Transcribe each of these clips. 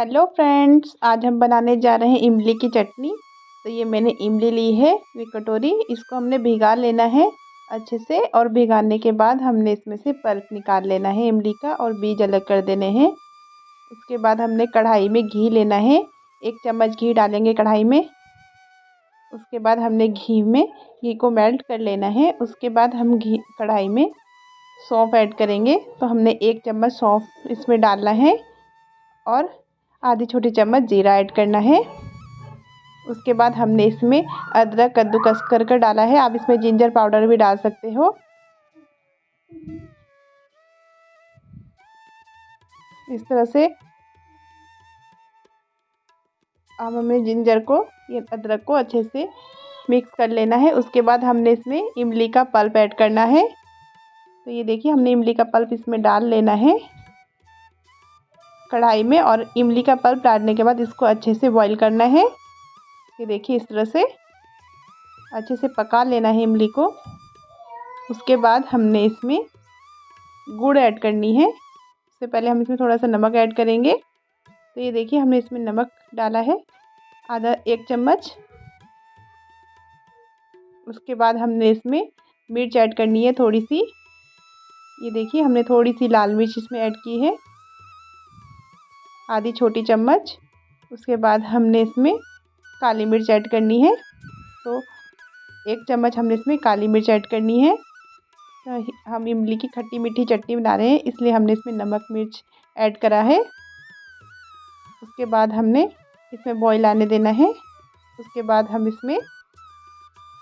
Hello friends, आज हम बनाने जा रहे हैं इमली की चटनी। तो ये मैंने इमली ली है, ये कटोरी। इसको हमने भिगा लेना है अच्छे से, और भिगाने के बाद हमने इसमें से पल्प निकाल लेना है इमली का, और बीज अलग कर देने हैं। उसके बाद हमने कढ़ाई में घी लेना है, 1 चम्मच घी डालेंगे कढ़ाई में। उसके बाद हमने घी को मेल्ट कर लेना है। उसके बाद हम कढ़ाई में सौंफ ऐड करेंगे। तो हमने 1 चम्मच सौंफ इसमें डालना है, और आधी छोटी चम्मच जीरा ऐड करना है। उसके बाद हमने इसमें अदरक कद्दूकस कर डाला है। आप इसमें जिंजर पाउडर भी डाल सकते हो। इस तरह से अब हमें ये अदरक को अच्छे से मिक्स कर लेना है। उसके बाद हमने इसमें इमली का पल्प ऐड करना है। तो ये देखिए, हमने इमली का पल्प इसमें डाल लेना है कढ़ाई में, और इमली का पल्प डालने के बाद इसको अच्छे से बॉईल करना है। ये देखिए, इस तरह से अच्छे से पका लेना है इमली को। उसके बाद हमने इसमें गुड़ ऐड करनी है। उससे पहले हम इसमें थोड़ा सा नमक ऐड करेंगे। तो ये देखिए, हमने इसमें नमक डाला है, आधा 1 चम्मच। उसके बाद हमने इसमें मिर्च ऐड करनी है थोड़ी सी। ये देखिए, हमने थोड़ी सी लाल मिर्च इसमें ऐड की है, आधी छोटी चम्मच। उसके बाद हमने इसमें काली मिर्च ऐड करनी है। तो 1 चम्मच हमने इसमें काली मिर्च ऐड करनी है। तो हम इमली की खट्टी मीठी चटनी बना रहे हैं, इसलिए हमने इसमें नमक मिर्च ऐड करा है। उसके बाद हमने इसमें बॉईल आने देना है। उसके बाद हम इसमें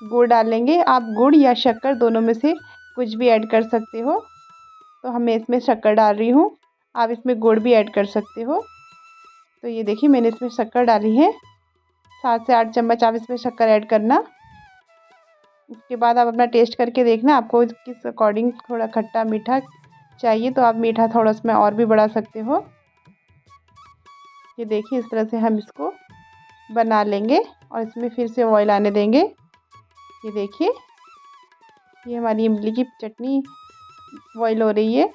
गुड़ डालेंगे। आप गुड़ या शक्कर दोनों में से कुछ भी ऐड कर सकते हो। तो मैं इसमें शक्कर डाल रही हूँ, आप इसमें गुड़ भी ऐड कर सकते हो। तो ये देखिए, मैंने इसमें शक्कर डाली है, 7 से 8 चम्मच आप इसमें शक्कर ऐड करना। उसके बाद आप अपना टेस्ट करके देखना, आपको किस अकॉर्डिंग थोड़ा खट्टा मीठा चाहिए तो आप मीठा थोड़ा उसमें और भी बढ़ा सकते हो। ये देखिए, इस तरह से हम इसको बना लेंगे, और इसमें फिर से ऑयल आने देंगे। ये देखिए, ये हमारी इमली की चटनी बॉईल हो रही है।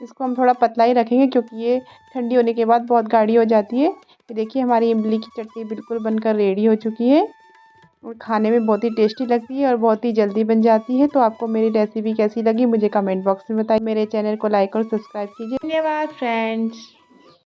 इसको हम थोड़ा पतला ही रखेंगे, क्योंकि ये ठंडी होने के बाद बहुत गाढ़ी हो जाती है। ये देखिए, हमारी इमली की चटनी बिल्कुल बनकर रेडी हो चुकी है, और खाने में बहुत ही टेस्टी लगती है और बहुत ही जल्दी बन जाती है। तो आपको मेरी रेसिपी कैसी लगी मुझे कमेंट बॉक्स में बताइए। मेरे चैनल को लाइक और सब्सक्राइब कीजिए। धन्यवाद फ्रेंड्स।